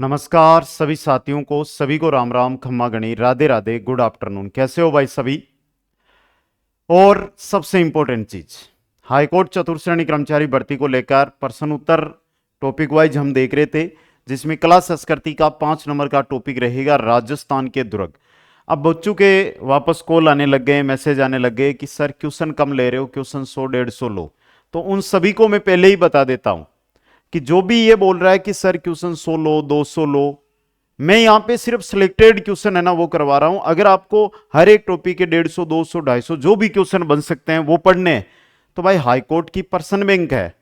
नमस्कार सभी साथियों को, सभी को राम राम, खम्मा गणी, राधे राधे, गुड आफ्टरनून। कैसे हो भाई सभी। और सबसे इंपॉर्टेंट चीज, हाईकोर्ट चतुर्थ श्रेणी कर्मचारी भर्ती को लेकर प्रश्न उत्तर टॉपिक वाइज हम देख रहे थे, जिसमें कला संस्कृति का 5 नंबर का टॉपिक रहेगा राजस्थान के दुर्ग। अब बच्चों के वापस कॉल आने लग गए, मैसेज आने लग गए कि सर क्वेश्चन कम ले रहे हो, क्वेश्चन 100-150 लो। तो उन सभी को मैं पहले ही बता देता हूं कि जो भी ये बोल रहा है कि सर क्वेश्चन 100 लो, 200 लो, मैं यहां पे सिर्फ सिलेक्टेड क्वेश्चन है ना वो करवा रहा हूं। अगर आपको हर एक टॉपिक के 150, 200, 250 जो भी क्वेश्चन बन सकते हैं वो पढ़ने हैं, तो भाई हाईकोर्ट की पर्सन बैंक है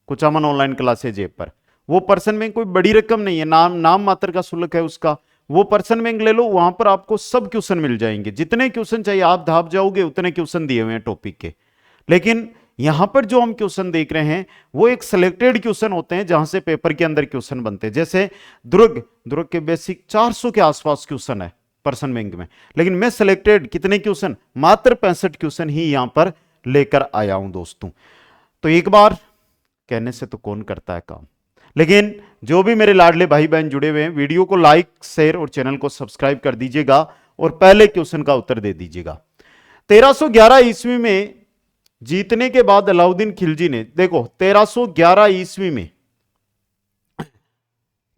कुचामन ऑनलाइन क्लासेज ऐप पर। वो पर्सन बैंक कोई बड़ी रकम नहीं है, नाम मात्र का शुल्क है उसका। वो पर्सन बैंक ले लो, वहां पर आपको सब क्वेश्चन मिल जाएंगे, जितने क्वेश्चन चाहिए आप धाप जाओगे, उतने क्वेश्चन दिए हुए हैं टॉपिक के। लेकिन यहां पर जो हम क्वेश्चन देख रहे हैं वो एक सिलेक्टेड क्वेश्चन होते हैं, जहां से पेपर के अंदर क्वेश्चन बनते हैं। जैसे दुर्ग के बेसिक 400 के आसपास क्वेश्चन है पर्सन बैंक में, लेकिन मैं सिलेक्टेड कितने क्वेश्चन, मात्र 65 क्वेश्चन ही यहां पर लेकर आया हूं दोस्तों। तो एक बार कहने से तो कौन करता है काम, लेकिन जो भी मेरे लाडले भाई बहन जुड़े हुए हैं, वीडियो को लाइक, शेयर और चैनल को सब्सक्राइब कर दीजिएगा और पहले क्वेश्चन का उत्तर दे दीजिएगा। 1311 ईस्वी में जीतने के बाद अलाउद्दीन खिलजी ने, देखो 1311 ईस्वी में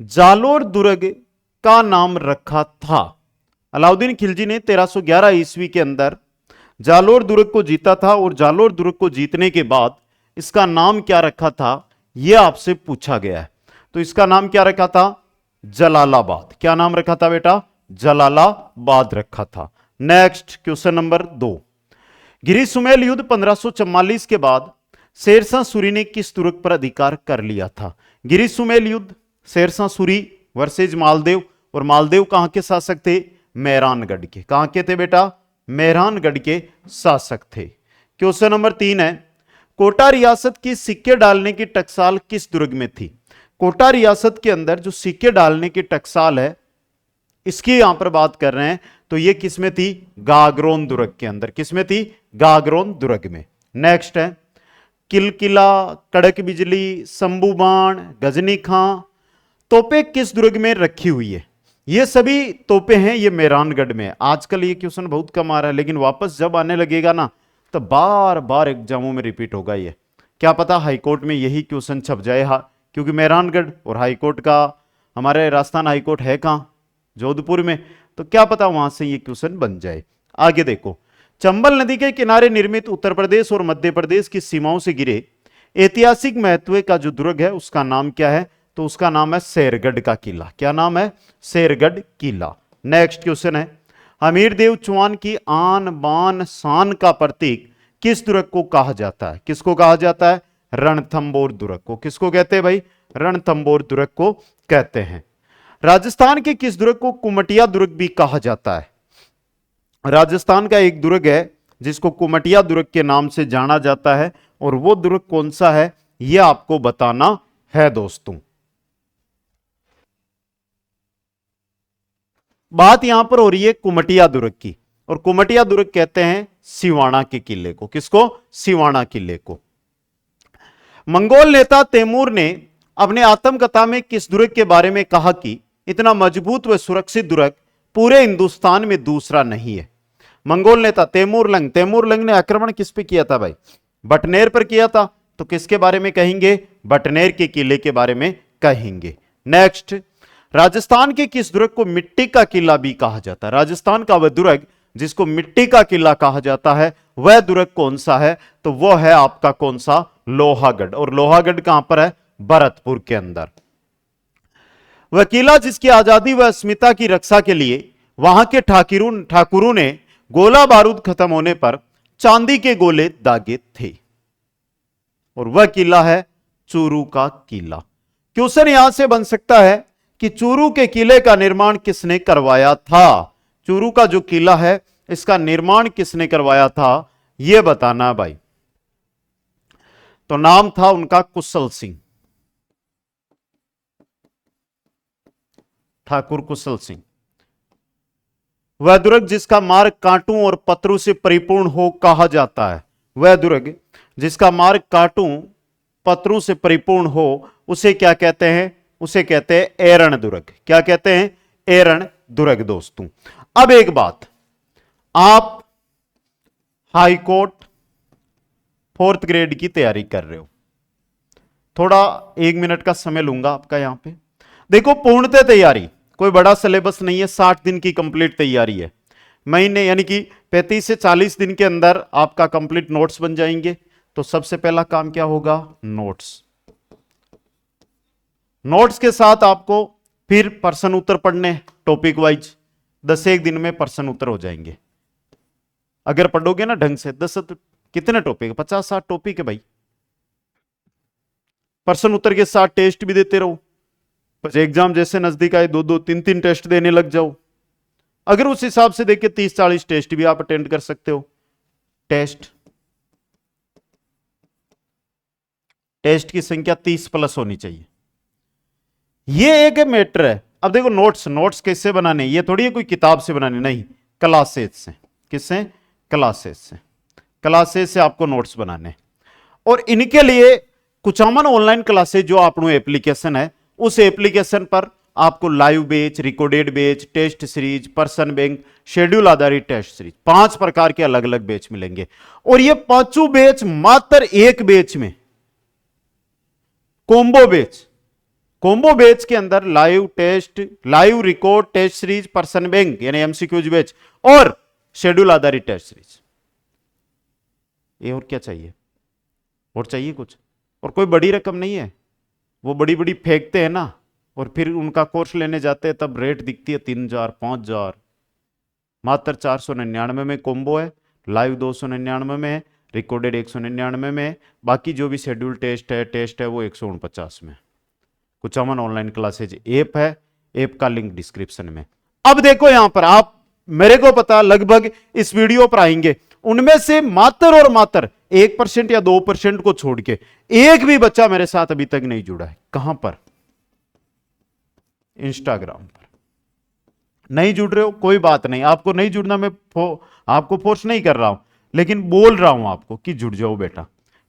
जालोर दुर्ग का नाम रखा था। अलाउद्दीन खिलजी ने 1311 ईस्वी के अंदर जालोर दुर्ग को जीता था, और जालोर दुर्ग को जीतने के बाद इसका नाम क्या रखा था यह आपसे पूछा गया है। तो इसका नाम क्या रखा था? जलालाबाद। क्या नाम रखा था बेटा? जलालाबाद रखा था। नेक्स्ट क्वेश्चन नंबर 2, गिरी सुमेल युद्ध 1544 के बाद शेरशाह सूरी ने किस दुर्ग पर अधिकार कर लिया था? गिरी सुमेल युद्ध, शेरशाह सूरी वर्सेज मालदेव, और मालदेव कहां के शासक थे? मेहरानगढ़ के। कहां के थे बेटा? मेहरानगढ़ के शासक थे। क्वेश्चन नंबर 3 है, कोटा रियासत की सिक्के डालने की टकसाल किस दुर्ग में थी? कोटा रियासत के अंदर जो सिक्के डालने की टकसाल है, इसकी यहां पर बात कर रहे हैं, तो ये किसमें थी? गागरोन दुर्ग के अंदर। किसमें थी? गागरोन दुर्ग में। नेक्स्ट है, किलकिला, कड़क बिजली, शंभू बाण, गजनी खां, तोपे किस दुर्ग में रखी हुई है? ये सभी तोपे हैं, ये मेहरानगढ़ में। आजकल ये क्वेश्चन बहुत कम आ रहा है, लेकिन वापस जब आने लगेगा ना तो बार बार एग्जामों में रिपीट होगा ये। क्या पता हाईकोर्ट में यही क्वेश्चन छप जाए, क्योंकि मेहरानगढ़ और हाईकोर्ट का, हमारे राजस्थान हाईकोर्ट है कहां? जोधपुर में। तो क्या पता वहां से ये क्वेश्चन बन जाए। आगे देखो, चंबल नदी के किनारे निर्मित उत्तर प्रदेश और मध्य प्रदेश की सीमाओं से गिरे ऐतिहासिक महत्व का जो दुर्ग है उसका नाम क्या है? तो उसका नाम है शेरगढ़ का किला। क्या नाम है? शेरगढ़ किला। नेक्स्ट क्वेश्चन है, हमीरदेव चौहान की आन बान शान का प्रतीक किस दुर्ग को कहा जाता है? किसको कहा जाता है? रणथंबोर दुर्ग को। किसको कहते हैं भाई? रणथंबोर दुर्ग को कहते हैं। राजस्थान के किस दुर्ग को कुमटिया दुर्ग भी कहा जाता है? राजस्थान का एक दुर्ग है जिसको कुमटिया दुर्ग के नाम से जाना जाता है, और वो दुर्ग कौन सा है यह आपको बताना है दोस्तों। बात यहां पर हो रही है कुमटिया दुर्ग की, और कुमटिया दुर्ग कहते हैं सिवाना के किले को। किसको? सिवाना किले को। मंगोल नेता तैमूर ने अपने आत्मकथा में किस दुर्ग के बारे में कहा कि इतना मजबूत व सुरक्षित दुर्ग पूरे हिंदुस्तान में दूसरा नहीं है? मंगोल नेता तैमूरलंग ने आक्रमण किस पे किया था भाई? बटनेर पर किया था। तो किसके बारे में कहेंगे? बटनेर के किले के बारे में कहेंगे। नेक्स्ट, राजस्थान के किस दुर्ग को मिट्टी का किला भी कहा जाता है? राजस्थान का वह दुर्ग जिसको मिट्टी का किला कहा जाता है, वह दुर्ग कौन सा है? तो वह है आपका कौन सा? लोहागढ़। और लोहागढ़ कहां पर है? भरतपुर के अंदर। वह किला जिसकी आजादी व अस्मिता की रक्षा के लिए वहां के ठाकुरों ने गोला बारूद खत्म होने पर चांदी के गोले दागे थे, और वह किला है चूरू का किला। क्वेश्चन यहां से बन सकता है कि चूरू के किले का निर्माण किसने करवाया था? चूरू का जो किला है इसका निर्माण किसने करवाया था यह बताना भाई। तो नाम था उनका कुशल सिंह, ठाकुर कुशल सिंह। वह दुर्ग जिसका मार्ग कांटों और पत्थरों से परिपूर्ण हो कहा जाता है। वह दुर्ग जिसका मार्ग कांटों पत्थरों से परिपूर्ण हो उसे क्या कहते हैं? उसे कहते हैं एरण दुर्ग। क्या कहते हैं? एरण दुर्ग दोस्तों। अब एक बात, आप हाई कोर्ट 4th ग्रेड की तैयारी कर रहे हो, थोड़ा 1 मिनट का समय लूंगा आपका यहां पे। देखो, पूर्णतः तैयारी, कोई बड़ा सिलेबस नहीं है, 60 दिन की कंप्लीट तैयारी है। महीने यानी कि 35 से 40 दिन के अंदर आपका कंप्लीट नोट्स बन जाएंगे। तो सबसे पहला काम क्या होगा? नोट्स। नोट्स के साथ आपको फिर प्रश्न उत्तर पढ़ने टॉपिक वाइज। 10 दिन में प्रश्न उत्तर हो जाएंगे अगर पढ़ोगे ना ढंग से। 10 कितने टॉपिक? 50-60 टॉपिक है भाई। प्रश्न उत्तर के साथ टेस्ट भी देते रहो। एग्जाम जैसे नजदीक आए 2-2, 3-3 टेस्ट देने लग जाओ। अगर उस हिसाब से देखे 30-40 टेस्ट भी आप अटेंड कर सकते हो। टेस्ट की संख्या 30+ होनी चाहिए। ये एक मैटर है। अब देखो, नोट्स कैसे बनाने? ये थोड़ी है कोई किताब से बनाने, नहीं, क्लासेस से। किससे? क्लासेस से। क्लासेस से आपको नोट्स बनाने। और इनके लिए कुचामन ऑनलाइन क्लासेस जो आपनो एप्लीकेशन है, उस एप्लीकेशन पर आपको live batch, recorded batch, test series, person bank, schedule आधारित टेस्ट सीरीज, 5 प्रकार के अलग अलग बैच मिलेंगे। और ये 5 बैच मात्र एक बैच में, कॉम्बो बैच। कॉम्बो बैच के अंदर live test, live record, test series, person bank यानी एमसीक्यूज बैच और शेड्यूल आधारित टेस्ट सीरीज। ये और क्या चाहिए? और चाहिए कुछ? और कोई बड़ी रकम नहीं है। वो बड़ी बड़ी फेंकते हैं ना, और फिर उनका कोर्स लेने जाते हैं तब रेट दिखती है 3000, 5000। मात्र 499 में कॉम्बो है, लाइव 299 में है, रिकॉर्डेड 199 में है, बाकी जो भी शेड्यूल टेस्ट है वो 149 में। कुचामन ऑनलाइन क्लासेज ऐप है, ऐप का लिंक डिस्क्रिप्शन में। अब देखो यहां पर, आप मेरे को पता लगभग इस वीडियो पर आएंगे, उनमें से मात्र और मात्र 1% या 2% को छोड़ के एक भी बच्चा मेरे साथ अभी तक नहीं जुड़ा है। कहां पर? इंस्टाग्राम पर। नहीं जुड़ रहे हो, कोई बात नहीं, आपको नहीं जुड़ना, मैं आपको फोर्स नहीं कर रहा हूं, लेकिन बोल रहा हूं आपको कि जुड़ जाओ बेटा।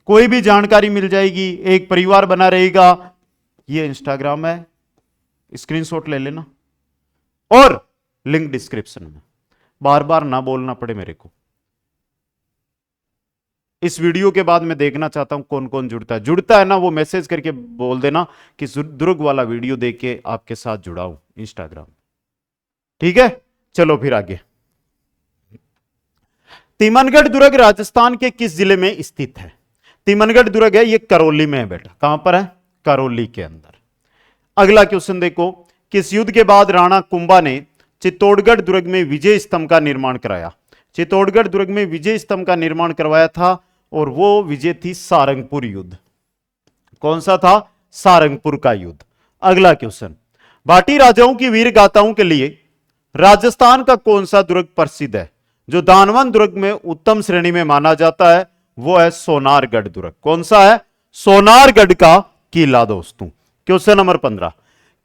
कोई भी जानकारी मिल जाएगी, एक परिवार बना रहेगा। ये इंस्टाग्राम है, स्क्रीनशॉट ले लेना और लिंक डिस्क्रिप्शन में। बार बार ना बोलना पड़े मेरे को। इस वीडियो के बाद मैं देखना चाहता हूं कौन कौन जुड़ता है ना, वो मैसेज करके बोल देना कि दुर्ग वाला वीडियो देख के आपके साथ जुड़ा हूं इंस्टाग्राम। ठीक है, चलो फिर आगे। तिमनगढ़ दुर्ग राजस्थान के किस जिले में स्थित है? तिमनगढ़ दुर्ग है, ये करौली में है बेटा। कहां पर है? करौली के अंदर। अगला क्वेश्चन देखो, किस युद्ध के बाद राणा कुंभा ने चित्तौड़गढ़ दुर्ग में विजय स्तंभ का निर्माण कराया? चित्तौड़गढ़ दुर्ग में विजय स्तंभ का निर्माण करवाया था, और वो विजय थी सारंगपुर युद्ध। कौन सा था? सारंगपुर का युद्ध। अगला क्वेश्चन, भाटी राजाओं की वीर गाथाओं के लिए राजस्थान का कौन सा दुर्ग प्रसिद्ध है? जो दानवन दुर्ग में उत्तम श्रेणी में माना जाता है वो है सोनारगढ़ दुर्ग। कौन सा है? सोनारगढ़ का किला दोस्तों। क्वेश्चन नंबर 15,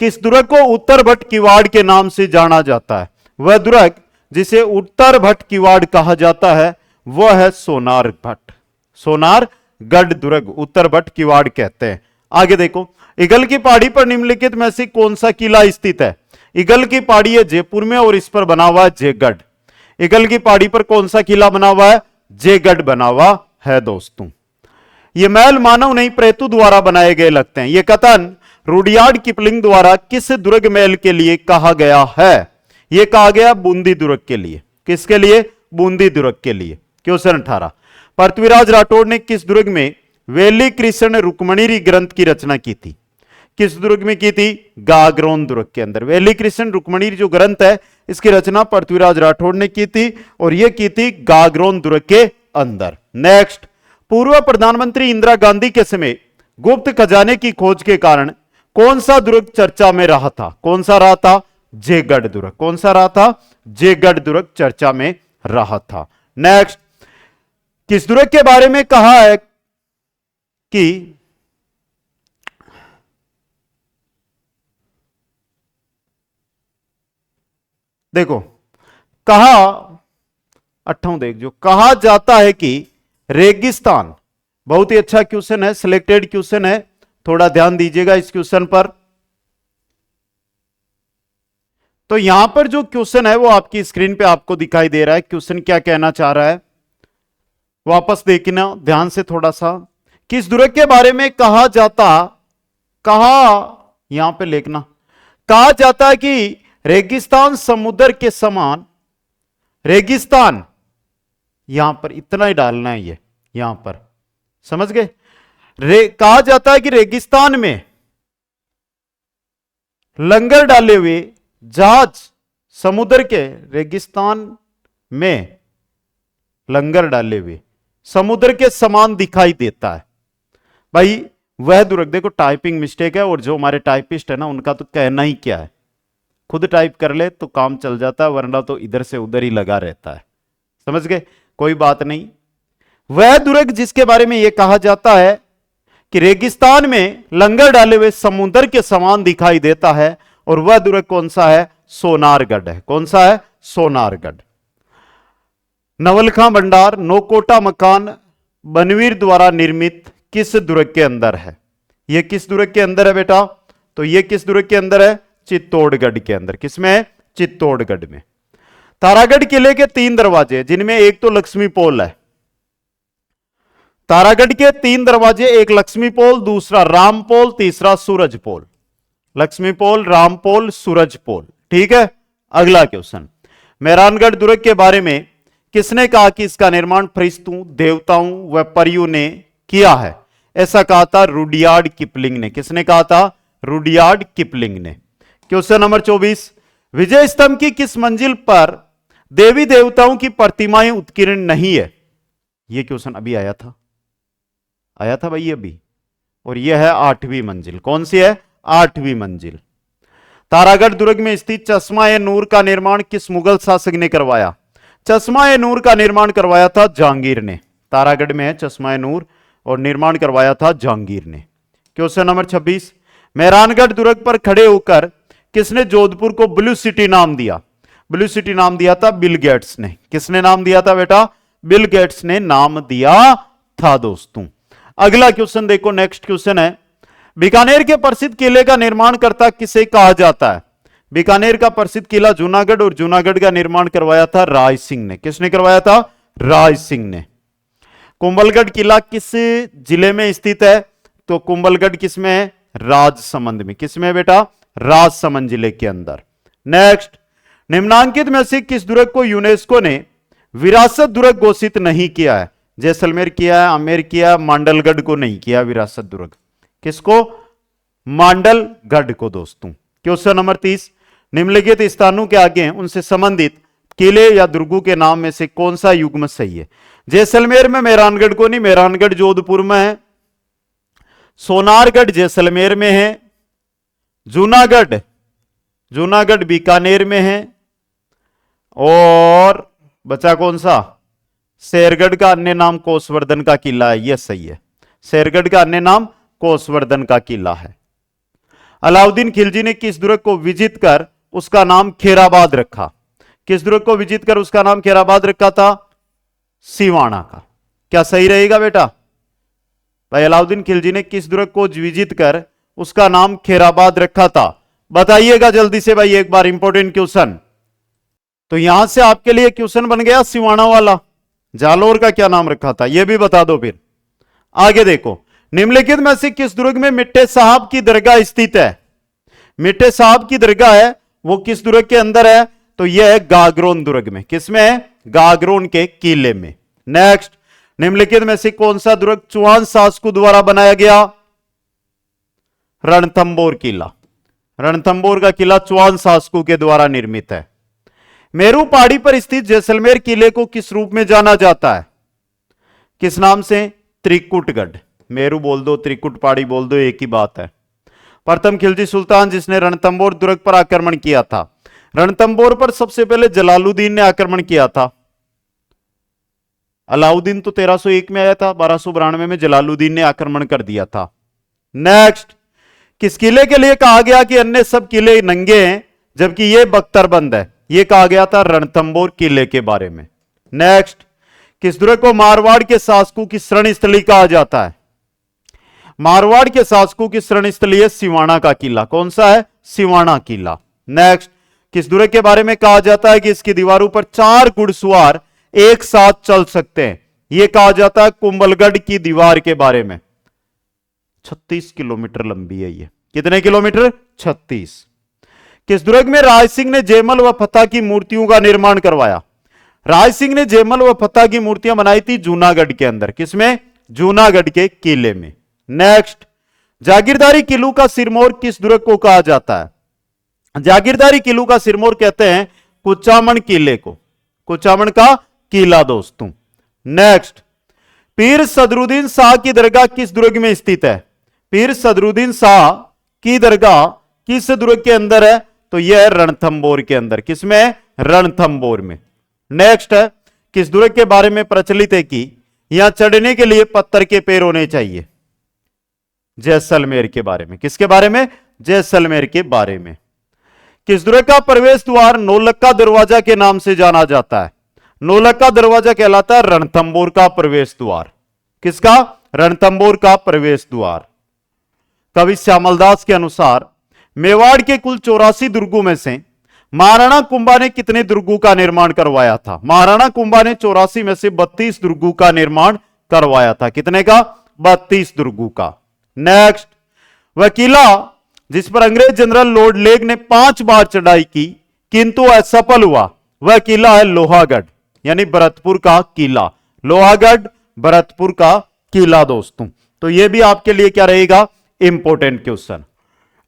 किस दुर्ग को उत्तर भट्ट किवाड़ के नाम से जाना जाता है? वह दुर्ग जिसे उत्तर भट्ट किवाड़ कहा जाता है वह है सोनारगढ़। सोनारगढ़ दुर्ग उत्तर भट्ट किवाड़ कहते हैं। आगे देखो, इगल की पहाड़ी पर निम्नलिखित में से कौन सा किला स्थित है? इगल की पहाड़ी है जयपुर में और इस पर बना हुआ है जयगढ़। इगल की पहाड़ी पर कौन सा किला बना हुआ है? जयगढ़ बना हुआ है दोस्तों। ये महल मानव नहीं प्रेतु द्वारा बनाए गए लगते हैं। यह कथन रुडयार्ड किपलिंग द्वारा किस दुर्ग महल के लिए कहा गया है? यह कहा गया बूंदी दुर्ग के लिए। किसके लिए? बूंदी दुर्ग के लिए। क्वेश्चन 18, पृथ्वीराज राठौड़ ने किस दुर्ग में वेली कृष्ण रुक्मणी ग्रंथ की रचना की थी? किस दुर्ग में की थी? गागरोन दुर्ग के अंदर। वेली कृष्ण रुक्मणी जो ग्रंथ है इसकी रचना पृथ्वीराज राठौड़ ने की थी, और यह की थी गागरोन दुर्ग के अंदर। नेक्स्ट, पूर्व प्रधानमंत्री इंदिरा गांधी के समय गुप्त खजाने की खोज के कारण कौन सा दुर्ग चर्चा में रहा था? कौन सा रहा था? जयगढ़ दुर्ग। कौन सा रहा था? जयगढ़ दुर्ग चर्चा में रहा था। नेक्स्ट, किस दुर्ग के बारे में कहा है कि देखो, कहा 8वां देख, जो कहा जाता है कि रेगिस्तान, बहुत ही अच्छा क्वेश्चन है, सिलेक्टेड क्वेश्चन है, थोड़ा ध्यान दीजिएगा इस क्वेश्चन पर। तो यहां पर जो क्वेश्चन है वो आपकी स्क्रीन पे आपको दिखाई दे रहा है। क्वेश्चन क्या कहना चाह रहा है, वापस देखना ध्यान से थोड़ा सा। किस दुर्ग के बारे में कहा जाता, यहां पे लिखना, कहा जाता है कि रेगिस्तान समुद्र के समान, रेगिस्तान यहां पर इतना ही डालना है, ये यहां पर समझ गए। कहा जाता है कि रेगिस्तान में लंगर डाले हुए जहाज, समुद्र के रेगिस्तान में लंगर डाले हुए समुद्र के समान दिखाई देता है। भाई वह दुर्ग, देखो टाइपिंग मिस्टेक है और जो हमारे टाइपिस्ट है ना उनका तो कहना ही क्या है, खुद टाइप कर ले तो काम चल जाता है, वरना तो इधर से उधर ही लगा रहता है। समझ गए, कोई बात नहीं। वह दुर्ग जिसके बारे में यह कहा जाता है कि रेगिस्तान में लंगर डाले हुए समुद्र के समान दिखाई देता है, और वह दुर्ग कौन सा है, सोनारगढ़ है। कौन सा है, सोनारगढ़। नवलखा भंडार, नौकोटा मकान बनवीर द्वारा निर्मित किस दुर्ग के अंदर है। यह किस दुर्ग के अंदर है बेटा, तो यह किस दुर्ग के अंदर है, चित्तौड़गढ़ के अंदर। किसमें है, चित्तौड़गढ़ में। तारागढ़ किले के 3 दरवाजे, जिनमें एक तो लक्ष्मी पोल है। तारागढ़ के 3 दरवाजे, एक लक्ष्मी पोल, दूसरा राम पोल, तीसरा सूरज पोल। लक्ष्मी पोल, राम पोल, सूरज पोल। ठीक है, अगला क्वेश्चन। मेहरानगढ़ दुर्ग के बारे में किसने कहा कि इसका निर्माण फरिश्तों, देवताओं व परियों ने किया है। ऐसा कहा था रुडयार्ड किपलिंग ने। किसने कहा था, रुडयार्ड किपलिंग ने। क्वेश्चन नंबर 24, विजय स्तंभ की किस मंजिल पर देवी देवताओं की प्रतिमाएं उत्कीर्ण नहीं है। यह क्वेश्चन अभी आया था भाई अभी, और यह है 8वीं मंजिल। कौन सी है, 8वीं मंजिल। तारागढ़ दुर्ग में स्थित चश्मा ए नूर का निर्माण किस मुगल शासक ने करवाया। चश्मा ए नूर का निर्माण करवाया था जहांगीर ने। तारागढ़ में है चश्मा ए नूर, और निर्माण करवाया था जहांगीर ने। क्वेश्चन नंबर 26, मेहरानगढ़ दुर्ग पर खड़े होकर किसने जोधपुर को ब्लू सिटी नाम दिया। ब्लू सिटी नाम दिया था बिल गेट्स ने। किसने नाम दिया था बेटा, बिल गेट्स ने नाम दिया था दोस्तों। अगला क्वेश्चन देखो, नेक्स्ट क्वेश्चन है, बीकानेर के प्रसिद्ध किले का निर्माण करता किसे कहा जाता है। बीकानेर का प्रसिद्ध किला जूनागढ़, और जूनागढ़ का निर्माण करवाया था राय सिंह ने। किसने करवाया था, राय सिंह ने। कुंभलगढ़ किला किस जिले में स्थित है, तो कुंभलगढ़ किसमें है, राजसमंद में। किसमें बेटा, राजसमंद जिले के अंदर। नेक्स्ट, निम्नांकित में से किस दुर्ग को यूनेस्को ने विरासत दुर्ग घोषित नहीं किया है। जैसलमेर किया है, आमेर किया है, मांडलगढ़ को नहीं किया विरासत दुर्ग। किसको, मांडलगढ़ को दोस्तों। क्वेश्चन नंबर 30, निम्नलिखित स्थानों के आगे उनसे संबंधित किले या दुर्गों के नाम में से कौन सा युग्म सही है। जैसलमेर में मेहरानगढ़ को नहीं, मेहरानगढ़ जोधपुर में है। सोनारगढ़ जैसलमेर में है। जूनागढ़ बीकानेर में है। और बचा कौन सा, शेरगढ़ का अन्य नाम कोसवर्धन का किला है। यह सही है, शेरगढ़ का अन्य नाम कोसवर्धन का किला है। अलाउद्दीन खिलजी ने किस दुर्ग को विजित कर उसका नाम खेराबाद रखा। किस दुर्ग को विजित कर उसका नाम खेराबाद रखा था, सिवाना का। क्या सही रहेगा बेटा, भाई अलाउद्दीन खिलजी ने किस दुर्ग को विजित कर उसका नाम खेराबाद रखा था, बताइएगा जल्दी से भाई एक बार, इंपॉर्टेंट क्वेश्चन। तो यहां से आपके लिए क्वेश्चन बन गया सिवाना वाला। जालोर का क्या नाम रखा था, यह भी बता दो। फिर आगे देखो, निम्नलिखित में से किस दुर्ग में मिट्टे साहब की दरगाह स्थित है। मिट्टे साहब की दरगाह है वो किस दुर्ग के अंदर है, तो यह है गागरोन दुर्ग में। किसमें है, गागरोन के किले में। नेक्स्ट, निम्नलिखित में से कौन सा दुर्ग चौहान शासकों द्वारा बनाया गया। रणथंबोर किला। रणथंबोर का किला चौहान शासकों के द्वारा निर्मित है। मेरू पहाड़ी पर स्थित जैसलमेर किले को किस रूप में जाना जाता है, किस नाम से, त्रिकुटगढ़। मेरू बोल दो, त्रिकुट पहाड़ी बोल दो, एक ही बात है। प्रथम खिलजी सुल्तान जिसने रणथंबोर दुर्ग पर आक्रमण किया था। रणथंबोर पर सबसे पहले जलालुद्दीन ने आक्रमण किया था। अलाउद्दीन तो 1301 में आया था, 1292 में जलालुद्दीन ने आक्रमण कर दिया था। नेक्स्ट, किस किले के लिए कहा गया कि अन्य सब किले नंगे हैं जबकि यह बख्तरबंद है, यह कहा गया था रणथंबोर किले के बारे में। नेक्स्ट, किस दुर्ग को मारवाड़ के शासकों की शरण स्थली कहा जाता है। मारवाड़ के शासकों की शरण स्थली है सिवाना का किला। कौन सा है, सिवाना किला। नेक्स्ट, किस दुर्ग के बारे में कहा जाता है कि इसकी दीवारों पर 4 घुड़सवार एक साथ चल सकते हैं? यह कहा जाता है कुंभलगढ़ की दीवार के बारे में। 36 किलोमीटर लंबी है ये। कितने किलोमीटर? 36। किस दुर्ग में राज सिंह ने जयमल व फतेह की मूर्तियों का निर्माण करवाया? राज सिंह ने जयमल व फतेह की मूर्तियां बनाई थी जूनागढ़ के अंदर। किसमें? जूनागढ़ के किले में। नेक्स्ट, जागीरदारी किलों का सिरमौर किस दुर्ग को कहा जाता है? जागीरदारी किलों का सिरमौर कहते हैं कुचामन किले को। कुचामन का किला दोस्तों। नेक्स्ट, पीर सदरुद्दीन शाह की दरगाह किस दुर्ग में स्थित है? पीर सदरुद्दीन शाह की दरगाह किस दुर्ग के अंदर है? तो यह है रणथंभौर के अंदर। किसमें? रणथंभौर में। नेक्स्ट है, किस दुर्ग के बारे में प्रचलित है कि यहां चढ़ने के लिए पत्थर के पैर होने चाहिए? जैसलमेर के बारे में। किसके बारे में? जैसलमेर के बारे में। किस दुर्ग का प्रवेश द्वार नौलक्खा दरवाजा के नाम से जाना जाता है? नौलक्खा दरवाजा कहलाता है रणथंभौर का प्रवेश द्वार। किसका? रणथंभौर का प्रवेश द्वार। कवि श्यामलदास के अनुसार मेवाड़ के कुल 84 दुर्गों में से महाराणा कुंभा ने कितने दुर्गों का निर्माण करवाया था? महाराणा कुंभा ने 84 में से 32 दुर्गों का निर्माण करवाया था। कितने का? 32 दुर्गों का। नेक्स्ट, वह किला जिस पर अंग्रेज जनरल लॉर्ड लेग ने 5 बार चढ़ाई की किंतु असफल हुआ, वह किला है लोहागढ़, यानी भरतपुर का किला। लोहागढ़ भरतपुर का किला दोस्तों। तो यह भी आपके लिए क्या रहेगा? Important question.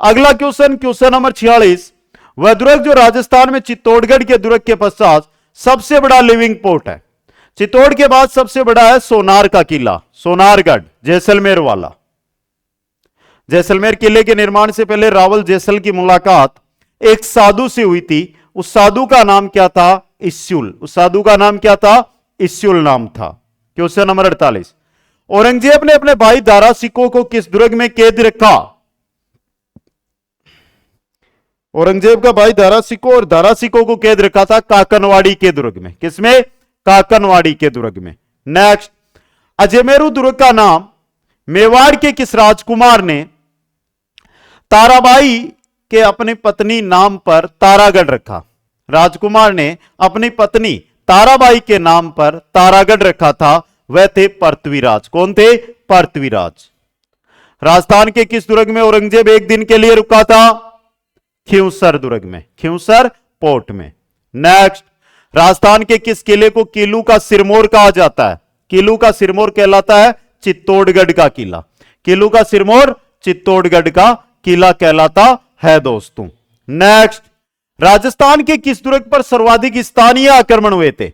अगला क्वेश्चन, क्वेश्चन नंबर 46, वह दुर्ग जो राजस्थान में चित्तौड़गढ़ के दुर्ग के पश्चात सबसे बड़ा लिविंग पोर्ट है? चित्तौड़ के बाद सबसे बड़ा है सोनार का किला, सोनारगढ़, जैसलमेर वाला। जैसलमेर किले के निर्माण से पहले रावल जैसल की मुलाकात एक साधु से हुई थी। उस साधु का नाम क्या था? इस्युल। उस साधु का नाम क्या था? इस्युल नाम था। क्वेश्चन नंबर 48, औरंगजेब ने अपने भाई दारा सिकोह को किस दुर्ग में कैद रखा? औरंगजेब का भाई दारा सिकोह और दारा सिकोह को कैद रखा था काकनवाड़ी के दुर्ग में। किसमें? काकनवाड़ी के दुर्ग में। नेक्स्ट, अजमेरू दुर्ग का नाम मेवाड़ के किस राजकुमार ने ताराबाई के अपनी पत्नी नाम पर तारागढ़ रखा? राजकुमार ने अपनी पत्नी ताराबाई के नाम पर तारागढ़ रखा था, वह थे पृथ्वीराज। कौन थे? पृथ्वीराज। राजस्थान के किस दुर्ग में औरंगजेब एक दिन के लिए रुका था? खिंवसर दुर्ग में, खिंवसर पोर्ट में। नेक्स्ट, राजस्थान के किस किले को किलू का सिरमौर कहा जाता है? किलू का सिरमौर कहलाता है चित्तौड़गढ़ का किला। किलू का सिरमौर चित्तौड़गढ़ का किला कहलाता है दोस्तों। नेक्स्ट, राजस्थान के किस दुर्ग पर सर्वाधिक स्थानीय आक्रमण हुए थे?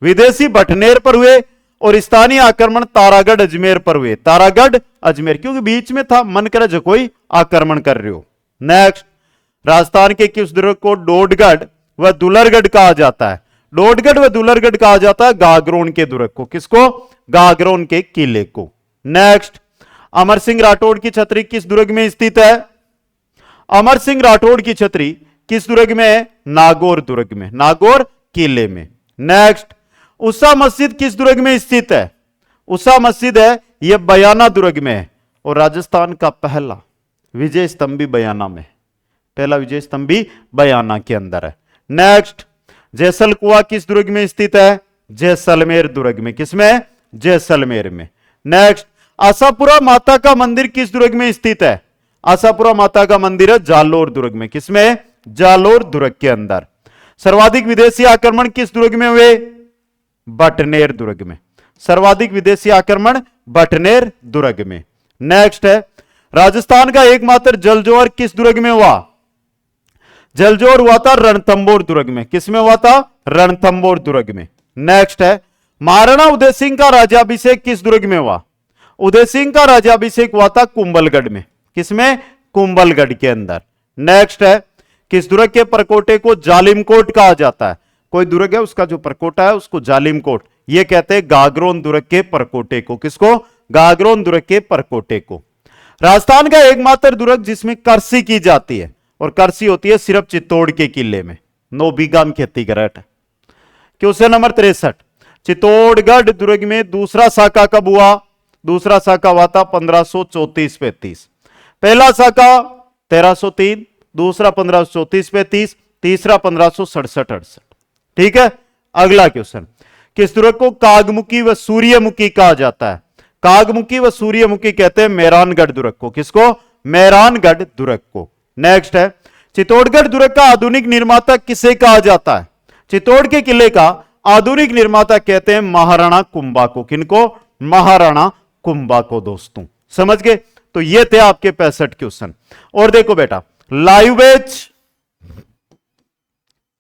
विदेशी भटनेर पर हुए और स्थानीय आक्रमण तारागढ़ अजमेर पर हुए। तारागढ़ अजमेर, क्योंकि बीच में था, मन करे जो कोई आक्रमण कर रहे हो। नेक्स्ट, राजस्थान के किस दुर्ग को डोडगढ़ व दुलरगढ़ कहा जाता है? डोडगढ़ व दुलरगढ़ कहा जाता है गागरोन के दुर्ग को। किसको? गागरोन के किले को। नेक्स्ट, अमर सिंह राठौड़ की छतरी किस दुर्ग में स्थित है? अमर सिंह राठौड़ की छतरी किस दुर्ग में है? नागौर दुर्ग में, नागौर किले में। नेक्स्ट, उषा मस्जिद किस दुर्ग में स्थित है? उषा मस्जिद है यह बयाना दुर्ग में है और राजस्थान का पहला विजय स्तंभ भी बयाना में, पहला विजय स्तंभ भी बयाना के अंदर है। नेक्स्ट, जैसल कुआं किस दुर्ग में स्थित है? जैसलमेर दुर्ग में। किसमें? जैसलमेर में। नेक्स्ट, आशापुरा माता का मंदिर किस दुर्ग में स्थित है? आशापुरा माता का मंदिर है जालोर दुर्ग में। किसमें? जालोर दुर्ग के अंदर। सर्वाधिक विदेशी आक्रमण किस दुर्ग में हुए? बटनेर दुर्ग में। सर्वाधिक विदेशी आक्रमण बटनेर दुर्ग में। नेक्स्ट है, राजस्थान का एकमात्र जलजोहर किस दुर्ग में हुआ? जलजोहर हुआ था रणथंभौर दुर्ग में। किसमें हुआ था? रणथंभौर दुर्ग में। नेक्स्ट है, महाराणा उदय सिंह का राज्याभिषेक किस दुर्ग में हुआ? उदय सिंह का राज्याभिषेक हुआ था कुंभलगढ़ में। किसमें? कुंभलगढ़ के अंदर। नेक्स्ट है, किस दुर्ग के परकोटे को जालिमकोट कहा जाता है? कोई दुर्ग है उसका जो परकोटा है उसको जालिमकोट, ये कहते हैं गागरोन दुर्ग के परकोटे को। किसको? गागरोन दुर्ग के परकोटे को। राजस्थान का एकमात्र दुर्ग जिसमें कृषि की जाती है और कृषि होती है सिर्फ चित्तौड़ के किले में। 9 बीघा में खेती करट। क्वेश्चन नंबर 63, चित्तौड़गढ़ दुर्ग में दूसरा साका कब हुआ? दूसरा साका हुआ था 1534-35। पहला साका 1303, दूसरा 1534-35, तीसरा 1567-68। ठीक है, अगला क्वेश्चन, किस दुर्ग को कागमुखी व सूर्यमुखी कहा जाता है? कागमुखी व सूर्यमुखी कहते हैं मेहरानगढ़ दुर्ग को। किसको? मेहरानगढ़ दुर्ग को। नेक्स्ट है, चित्तौड़गढ़ दुर्ग का आधुनिक निर्माता किसे कहा जाता है? चित्तौड़ के किले का आधुनिक निर्माता कहते हैं महाराणा कुंभा को। किनको? महाराणा कुंभा को। दोस्तों समझ गए? तो ये थे आपके 65 क्वेश्चन। और देखो बेटा, live batch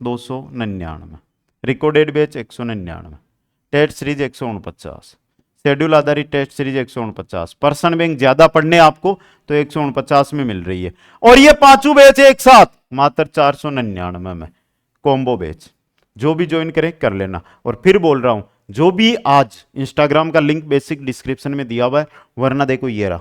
299, recorded batch 199, test series 149, schedule आधारित टेस्ट सीरीज 149, पर्सन बैंक ज्यादा पढ़ने आपको तो 149 में मिल रही है। और ये पांचों बैच एक साथ मात्र 499 में, कॉम्बो बैच। जो भी ज्वाइन करे कर लेना। और फिर बोल रहा हूं, जो भी आज इंस्टाग्राम का लिंक बेसिक डिस्क्रिप्शन में दिया हुआ है, वरना देखो ये रहा,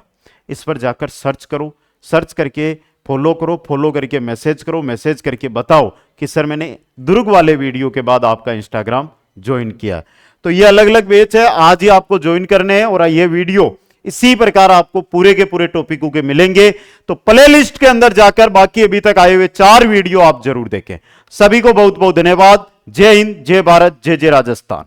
इस पर जाकर सर्च करो, सर्च करके फॉलो करो, फॉलो करके मैसेज करो, मैसेज करके बताओ कि सर मैंने दुर्ग वाले वीडियो के बाद आपका इंस्टाग्राम ज्वाइन किया। तो ये अलग अलग बैच है, आज ही आपको ज्वाइन करने हैं। और ये वीडियो इसी प्रकार आपको पूरे के पूरे टॉपिकों के मिलेंगे। तो प्ले लिस्ट के अंदर जाकर बाकी अभी तक आए हुए 4 वीडियो आप जरूर देखें। सभी को बहुत बहुत धन्यवाद। जय हिंद, जय भारत, जय जय राजस्थान।